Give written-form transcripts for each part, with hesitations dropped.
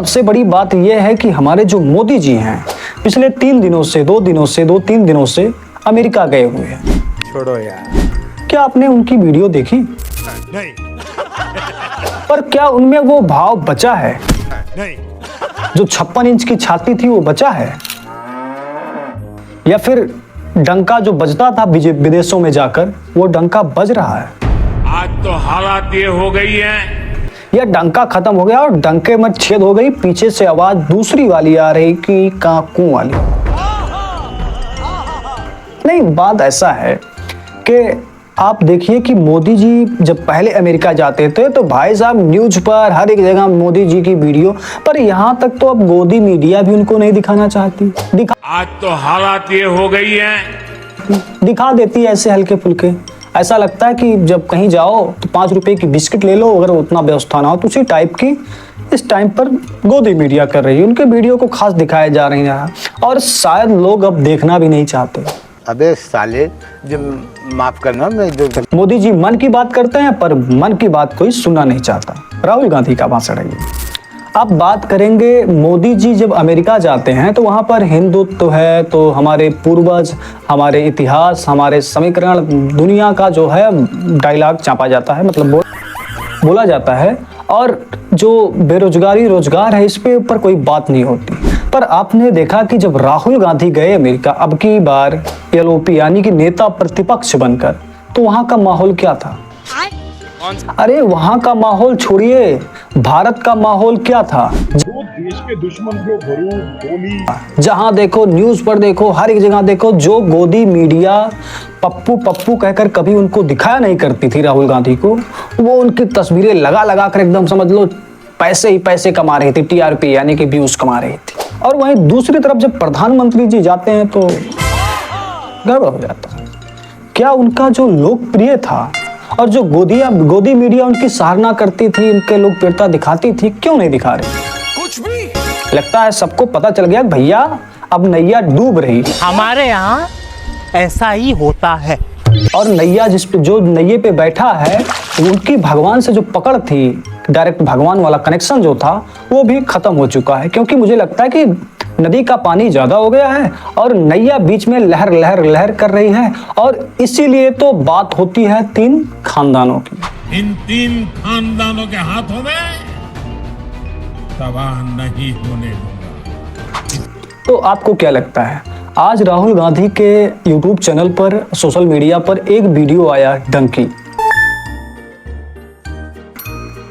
सबसे बड़ी बात यह है कि हमारे जो मोदी जी हैं पिछले 3 दिनों से 2-3 दिनों से अमेरिका गए हुए हैं। छोड़ो यार। क्या आपने उनकी वीडियो देखी? नहीं। पर क्या उनमें वो भाव बचा है? नहीं। जो 56 इंच की छाती थी वो बचा है? या फिर डंका जो बजता था विदेशों में जाकर वो डंका बज रहा है? आज तो हालात ये हो गई है, या डंका खत्म हो गया और डंके में छेद हो गई, पीछे से आवाज दूसरी वाली आ रही कि काकू वाली। नहीं, बात ऐसा है कि आप देखिए कि मोदी जी जब पहले अमेरिका जाते थे तो भाई साहब न्यूज पर हर एक जगह मोदी जी की वीडियो, पर यहां तक तो अब गोदी मीडिया भी उनको नहीं दिखाना चाहती। आज तो हालात ये हो गई है, दिखा देती है ऐसे हल्के फुल्के। ऐसा लगता है कि जब कहीं जाओ तो 5 रुपए की बिस्किट ले लो, अगर उतना व्यवस्था ना हो तो उसी टाइप की इस टाइम पर गोदी मीडिया कर रही है। उनके वीडियो को खास दिखाया जा रही है और शायद लोग अब देखना भी नहीं चाहते। अबे साले, जब माफ करना, मैं जो मोदी जी मन की बात करते हैं पर मन की बात कोई सुनना नहीं चाहता। राहुल गांधी का भाषण है ये। अब बात करेंगे, मोदी जी जब अमेरिका जाते हैं तो वहाँ पर हिंदुत्व है, तो हमारे पूर्वज, हमारे इतिहास, हमारे समीकरण, दुनिया का जो है डायलॉग चापा जाता है, मतलब बोला जाता है। और जो बेरोजगारी रोजगार है इस पे ऊपर कोई बात नहीं होती। पर आपने देखा कि जब राहुल गांधी गए अमेरिका अब की बार LOP यानी कि नेता प्रतिपक्ष बनकर, तो वहाँ का माहौल क्या था? अरे वहां का माहौल छोड़िए, भारत का माहौल क्या था? जो देश के दुश्मन को गोली, जहां देखो न्यूज पर देखो, हर एक जगह देखो, जो गोदी मीडिया पप्पू पप्पू कहकर कभी उनको दिखाया नहीं करती थी राहुल गांधी को, वो उनकी तस्वीरें लगा लगा कर एकदम समझ लो पैसे ही पैसे कमा रही थी, TRP यानी कि व्यूज कमा रही थी। और वहीं दूसरी तरफ जब प्रधानमंत्री जी जाते हैं तो गड़बड़ हो जाता है। क्या उनका जो लोकप्रिय था और जो गोदी मीडिया उनकी सराहना करती थी, उनके लोकप्रियता दिखाती थी, क्यों नहीं दिखा रही? कुछ भी लगता है सबको पता चल गया भैया अब नैया डूब रही। हमारे यहाँ ऐसा ही होता है। और नैया जो नैये पे बैठा है उनकी भगवान से जो पकड़ थी, डायरेक्ट भगवान वाला कनेक्शन जो था वो भी खत्म हो चुका है। क्योंकि मुझे लगता है कि नदी का पानी ज्यादा हो गया है और नैया बीच में लहर लहर लहर कर रही है, और इसीलिए तो बात होती है 3 खानदानों की। इन 3 खानदानों के हाथों में तबाह नहीं होने दूंगा। तो आपको क्या लगता है? आज राहुल गांधी के YouTube चैनल पर, सोशल मीडिया पर एक वीडियो आया डंकी।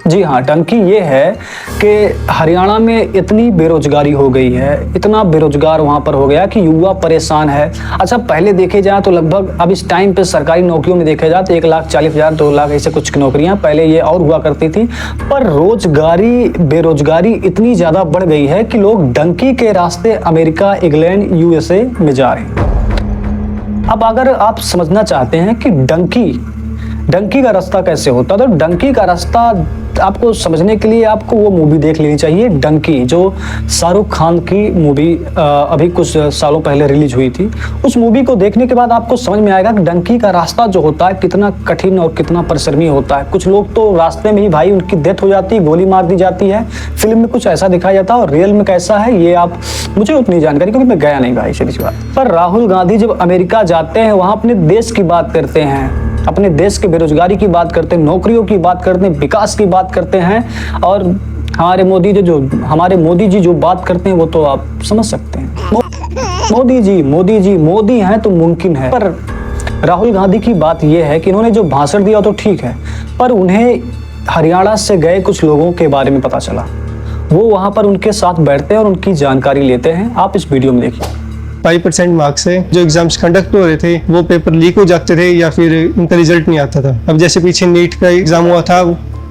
जी हाँ, डंकी ये है कि हरियाणा में इतनी बेरोजगारी हो गई है, इतना बेरोजगार वहाँ पर हो गया कि युवा परेशान है। अच्छा, पहले देखे जाए तो लगभग अब इस टाइम पे सरकारी नौकरियों में देखे जाए तो 1,40,000 2 लाख ऐसे कुछ नौकरियाँ पहले ये और हुआ करती थी। पर बेरोजगारी इतनी ज़्यादा बढ़ गई है कि लोग डंकी के रास्ते अमेरिका, इंग्लैंड, USA में जा रहे हैं। अब अगर आप समझना चाहते हैं कि डंकी का रास्ता कैसे होता, तो डंकी का रास्ता आपको समझने के लिए आपको वो मूवी देख लेनी चाहिए, डंकी, जो शाहरुख खान की मूवी अभी कुछ सालों पहले रिलीज हुई थी। उस मूवी को देखने के बाद आपको समझ में आएगा कि डंकी का रास्ता जो होता है कितना कठिन और कितना परिश्रमी होता है। कुछ लोग तो रास्ते में ही भाई उनकी डेथ हो जाती है, गोली मार दी जाती है। फिल्म में कुछ ऐसा दिखाया जाता है और रियल में कैसा है ये आप, मुझे उतनी जानकारी क्योंकि मैं गया नहीं भाई, सीधी बात। पर राहुल गांधी जब अमेरिका जाते हैं वहाँ अपने देश की बात करते हैं, अपने देश के बेरोजगारी की बात करते हैं, नौकरियों की बात करते हैं, विकास की बात करते हैं। और हमारे मोदी जी जो बात करते हैं वो तो आप समझ सकते हैं। मोदी हैं तो मुमकिन है। पर राहुल गांधी की बात यह है कि इन्होंने जो भाषण दिया तो ठीक है, पर उन्हें हरियाणा से गए कुछ लोगों के बारे में पता चला। वो वहां पर उनके साथ बैठते हैं और उनकी जानकारी लेते हैं। आप इस वीडियो में देखिए। 5% मार्क्स से जो एग्जाम्स कंडक्ट हो रहे थे वो पेपर लीक हो जाते थे या फिर उनका रिजल्ट नहीं आता था। अब जैसे पीछे नीट का एग्जाम हुआ था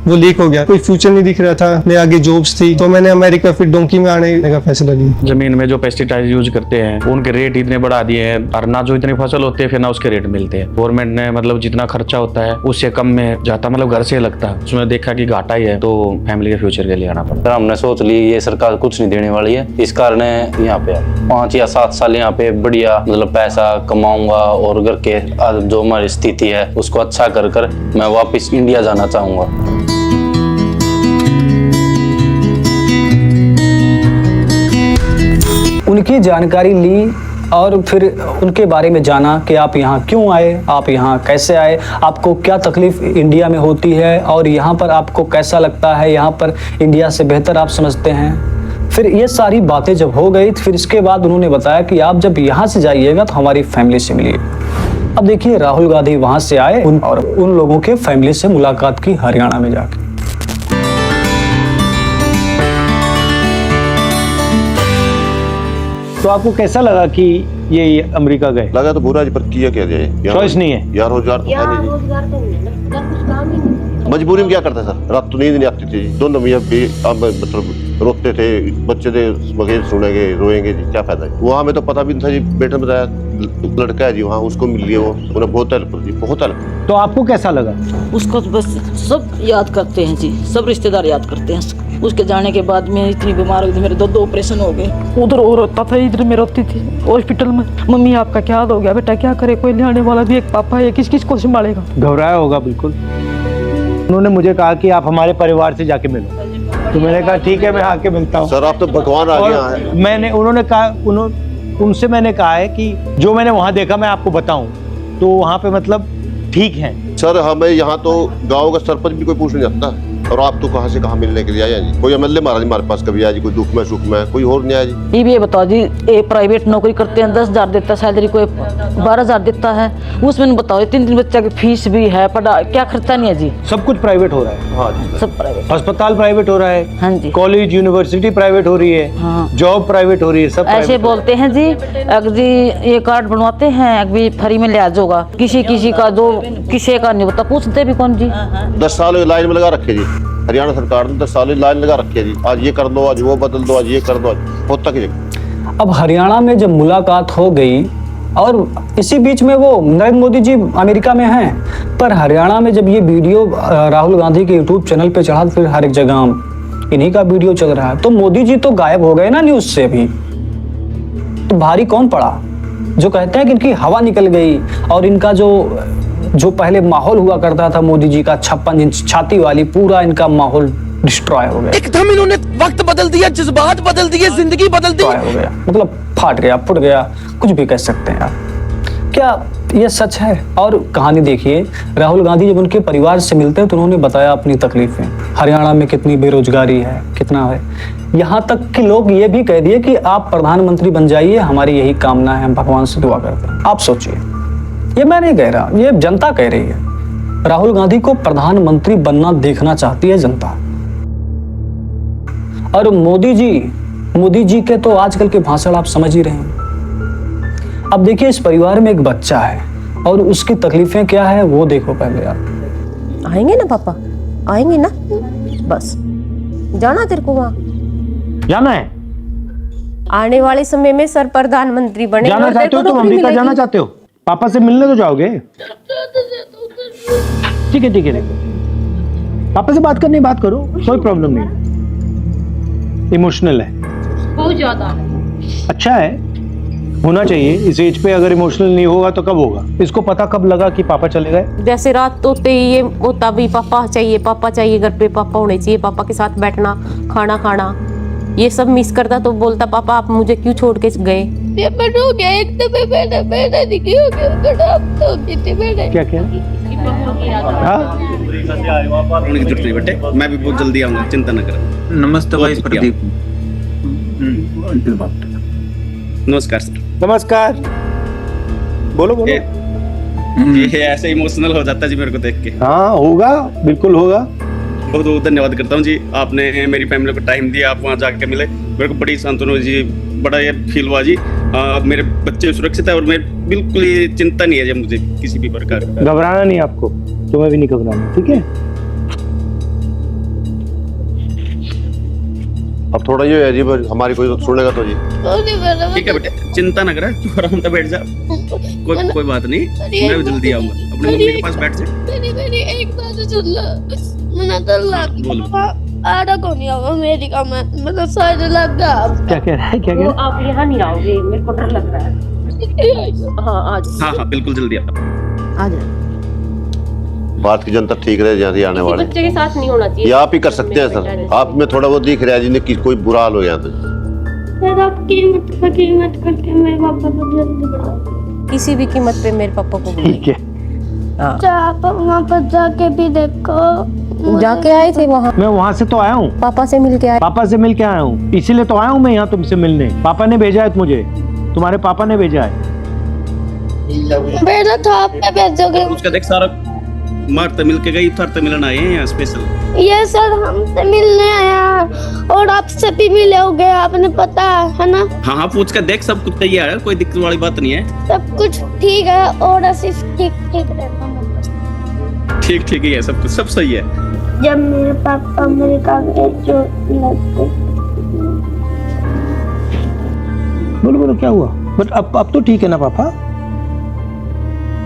वो लीक हो गया, कोई फ्यूचर नहीं दिख रहा था, मैं आगे जॉब्स थी, तो मैंने अमेरिका फिर डोंकी में आने का फैसला लिया। जमीन में जो पेस्टिसाइड यूज करते हैं उनके रेट इतने बढ़ा दिए हैं और ना जो इतनी फसल होती है फिर ना उसके रेट मिलते हैं। गवर्नमेंट ने मतलब जितना खर्चा होता है उससे कम में जाता, मतलब घर से लगता है, उसमें देखा कि घाटा ही है, तो फैमिली के फ्यूचर के लिए आना पड़ता। हमने सोच ली ये सरकार कुछ नहीं देने वाली है, इस कारण यहाँ पे 5 या 7 साल यहाँ पे बढ़िया मतलब पैसा कमाऊंगा और घर के जो हमारी स्थिति है उसको अच्छा कर मैं वापस इंडिया जाना चाहूंगा। देखिए जानकारी ली और फिर उनके बारे में जाना कि आप यहाँ क्यों आए, आप यहाँ कैसे आए, आपको क्या तकलीफ इंडिया में होती है और यहाँ पर आपको कैसा लगता है, यहाँ पर इंडिया से बेहतर आप समझते हैं। फिर ये सारी बातें जब हो गई फिर इसके बाद उन्होंने बताया कि आप जब यहाँ से जाइएगा तो हमारी फैमिली से मिलिए। अब देखिए राहुल गांधी वहाँ से आए और उन लोगों के फैमिली से मुलाकात की हरियाणा में जाके। तो आपको कैसा लगा कि ये अमेरिका गए? लगा तो बुरा जी, पर किया क्या जाए, चॉइस नहीं है। यार रोजगार तो है नहीं जी। मजबूरी में क्या करता है सर, रात तो नींद नहीं आती थी, दोनों मियां भी मतलब रोते थे, बच्चे थे मगेज सुनेंगे रोएंगे जी, क्या फायदा है। वहाँ में तो पता भी नहीं था जी, बेटे ने बताया लड़का है जी वहाँ, उसको मिल लिया, वो उन्हें बहुत हेल्प जी, बहुत हेल्प। तो आपको कैसा लगा? उसको तो बस सब याद करते हैं जी, सब रिश्तेदार याद करते हैं। उसके जाने के बाद मैं इतनी बीमार हो गई, मेरे दो ऑपरेशन हो गए, उधर और रोता था, इधर में रोती थी हॉस्पिटल में। मम्मी आपका क्या हाल हो गया बेटा, क्या करे, कोई ले आने वाला भी एक पापा है, किस किस को संभालेगा। घबराया होगा बिल्कुल। उन्होंने मुझे कहा कि आप हमारे परिवार से जाके मिलो, तो मैंने कहा ठीक है मैं आके मिलता हूँ। सर आप तो भगवान आ गया है। मैंने उन्होंने कहा उनसे मैंने कहा है कि जो मैंने वहाँ देखा मैं आपको बताऊं, तो वहाँ पे मतलब ठीक है। सर हमें यहाँ तो गांव का सरपंच भी कोई पूछ नहीं जाता, और आप तो कहाँ से कहाँ मिलने के लिए आया जी। कोई एमएलए महाराज हमारे पास कभी आया जी, कोई दुख में सुख में, कोई और नहीं आया जी। ये भी बताओ जी, ये प्राइवेट नौकरी करते हैं 10,000 देता है, सैलरी कोई 12,000 देता है, उसमें बताओ 3 बच्चा की फीस भी है, पढ़ा क्या खर्चा नहीं है जी। सब कुछ प्राइवेट हो रहा है। हाँ जी सब प्राइवेट, अस्पताल प्राइवेट हो रहा है, हाँ जी, कॉलेज यूनिवर्सिटी प्राइवेट हो रही है, हाँ, जॉब प्राइवेट हो रही है, सब ऐसे बोलते हैं जी। अगर जी ये कार्ड बनवाते हैं अभी फ्री में लिहाज होगा, किसी का जो किसी का नहीं होता, पूछते भी कौन जी। 10 साल लाइन में लगा रखे जी, हरियाणा सरकार ने 10 साल लाइन लगा रखी है जी, आज ये कर दो, आज वो बदल दो, आज ये कर दो, आज होता क्या। अब हरियाणा में जब मुलाकात हो गई और इसी बीच में वो नरेंद्र मोदी जी अमेरिका में हैं, पर हरियाणा में जब ये वीडियो राहुल गांधी के यूट्यूब चैनल पे चढ़ा फिर हर एक जगह इन्हीं का वीडियो चल रहा है, तो मोदी जी तो गायब हो गए ना न्यूज से भी। तो भारी कौन पड़ा? जो कहते हैं कि इनकी हवा निकल गई और इनका जो पहले माहौल हुआ करता था मोदी जी का 56 इंच छाती वाली, पूरा इनका माहौल डिस्ट्रॉय हो गया। एकदम इन्होंने वक्त बदल दिया, जज्बात बदल दिए, जिंदगी बदल दी। हो गया मतलब फाट गया, फुट गया, कुछ भी कह सकते हैं आप। क्या ये सच है? और कहानी देखिए, राहुल गांधी जब उनके परिवार से मिलते हैं तो उन्होंने बताया अपनी तकलीफें, हरियाणा में कितनी बेरोजगारी है, कितना है। यहाँ तक कि लोग ये भी कह दिए कि आप प्रधानमंत्री बन जाइए, हमारी यही कामना है, हम भगवान से दुआ करते हैं। आप सोचिए, ये मैं नहीं कह रहा, ये जनता कह रही है। राहुल गांधी को प्रधानमंत्री बनना देखना चाहती है जनता। और मोदी जी के तो आजकल के भाषण आप समझ ही रहे हैं। अब देखिए इस परिवार में एक बच्चा है और उसकी तकलीफें क्या है वो देखो पहले आप। आएंगे ना पापा, आएंगे ना, बस जाना तेरे को वहाँ जाना है। आने वाले समय में सर प्रधानमंत्री बने। जाना चाहते हो तुम अमेरिका, जाना चाहते हो? पापा से मिलने तो जाओगे? ठीक है ठीक है, देखो पापा से बात करनी बात करो, कोई प्रॉब्लम नहीं। इमोशनल है बहुत ज्यादा, अच्छा है, होना चाहिए इस एज पे। अगर इमोशनल नहीं होगा तो कब होगा? इसको पता कब लगा कि पापा चले गए? जैसे रात होते ही ये होता भी पापा चाहिए घर पे, पापा होने चाहिए, पापा के साथ बैठना, खाना खाना, ये सब मिस करता। तो बोलता पापा आप मुझे क्यों छोड़ के गए? पेपर हो गया एक तो बेटा दिखी हो गया बेटा, तो कितने बेटे क्या क्या रोने की जरूरत नहीं बेटे, मैं भी बहुत जल्दी आऊंगा, चिंता न करो। नमस्ते भाई प्रदीप। नमस्कार सर। नमस्कार, बोलो बोलो। ये ऐसे इमोशनल हो जाता जी मेरे को देख के। हाँ होगा, बिल्कुल होगा। बहुत बहुत धन्यवाद करता हूँ जी, आपने मेरी फैमिली को टाइम दिया, आप वहाँ जाकर मिले, मेरे को बड़ी सांत्वना हुई जी, बड़ा ये फील हुआ जी। मेरे बच्चे सुरक्षित है और मैं बिल्कुल ये चिंता नहीं है जी मुझे किसी भी प्रकार का। घबराना नहीं आपको, तुम्हें भी नहीं घबराना, ठीक है? अब थोड़ा ये है जी, हमारी कोई तो सुनेगा तो जी। ठीक है बेटे, चिंता न करे, तू आराम से बैठ जा, कोई बात नहीं, मैं भी जल्दी आऊंगा। अपनी मम्मी के पास बैठ जा। एक बात सुन लो, मैंने तो आड़ा को नहीं होगा अमेरिका में, मतलब शायद लग गया। क्या कह रहा है, क्या कह रहा है? आप यहाँ नहीं आओगे, मेरे को डर लग रहा है। हाँ आज, हाँ बिल्कुल जल्दी आ जाए। भारत की जनता ठीक रहे जहाँ आने वाले, बच्चे के साथ नहीं होना चाहिए। ये आप ही कर सकते हैं सर, आप में थोड़ा वो दिख रहा है जी कि कोई बुरा हाल हो गया तो सर आप कीमत करके मेरे पापा को जल्दी बढ़ाओ। किसी भी कीमत पे मेरे पापा को ठीक है। अच्छा आप वहाँ पर जाके भी देखो। जाके आए थे वहाँ, मैं वहाँ से तो आया हूँ, पापा से मिल के आए। पापा से मिल के आया हूँ, इसीलिए तो आया हूँ मैं यहाँ तुमसे मिलने। पापा ने भेजा है मुझे, तुम्हारे पापा ने भेजा है। भेजा था आपने, भेजोगे? उसका देख सारा मार तो मिल के गई, थर तो मिलन आए हैं यहाँ स्पेशल। ये सर हमसे मिलने आया और आपसे भी मिले हो गए, आपने पता है ना? हाँ हाँ पूछ कर देख, सब कुछ तैयार है, कोई दिक्कत वाली बात नहीं है। सब कुछ ठीक है और आशीष ठीक रहता है। ठीक ठीक ही है, सब कुछ सब सही है। जब मेरे पापा अमेरिका गए चोट लगते। बोलो बोलो क्या हुआ? बट अब तो ठीक है ना पापा?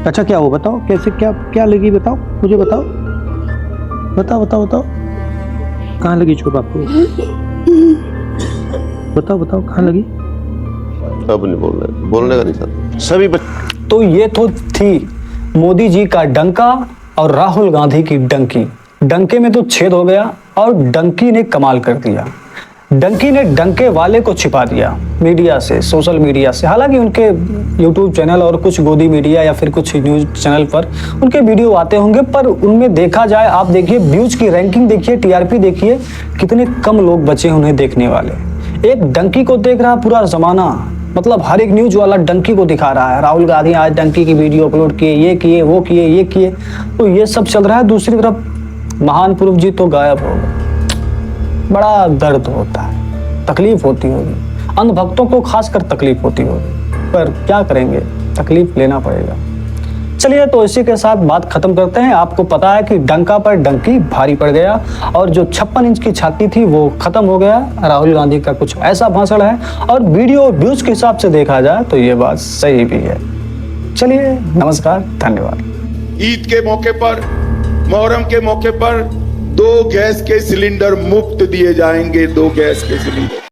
अच्छा क्या हुआ बताओ, कैसे क्या क्या लगी बताओ, मुझे बताओ बताओ बताओ बताओ। कहाँ लगी चोट आपको? बताओ बताओ कहाँ लगी? अब नहीं बोलने का नहीं सर, सभी तो ये तो थी मोदी जी का डंका और राहुल गांधी की डंकी। डंके में तो छेद हो गया और डंकी ने कमाल कर दिया। डंकी ने डंके वाले को छिपा दिया मीडिया से, सोशल मीडिया से। हालांकि उनके यूट्यूब चैनल और कुछ गोदी मीडिया या फिर कुछ न्यूज चैनल पर उनके वीडियो आते होंगे, पर उनमें देखा जाए, आप देखिए व्यूज की रैंकिंग देखिए, टीआरपी देखिए, कितने कम लोग बचे उन्हें देखने वाले। एक डंकी को देख रहा पूरा जमाना, मतलब हर एक न्यूज वाला डंकी को दिखा रहा है। राहुल गांधी आज डंकी की वीडियो अपलोड किए, ये किए, वो किए, ये किए, तो ये सब चल रहा है। दूसरी तरफ महान पुरुष जी तो गायब हो गए। बड़ा दर्द होता है, तकलीफ होती होगी, अंधभक्तों को खासकर तकलीफ होती होगी, पर क्या करेंगे, तकलीफ लेना पड़ेगा। चलिए तो इसी के साथ बात खत्म करते हैं। आपको पता है कि डंका पर डंकी भारी पड़ गया और जो 56 इंच की छाती थी वो खत्म हो गया। राहुल गांधी का कुछ ऐसा भाषण है और वीडियो व्यूज के हिसाब से देखा जाए तो ये बात सही भी है। चलिए नमस्कार, धन्यवाद। ईद के मौके पर, मुहर्रम के मौके पर 2 गैस के सिलेंडर मुफ्त दिए जाएंगे। 2 गैस के सिलेंडर।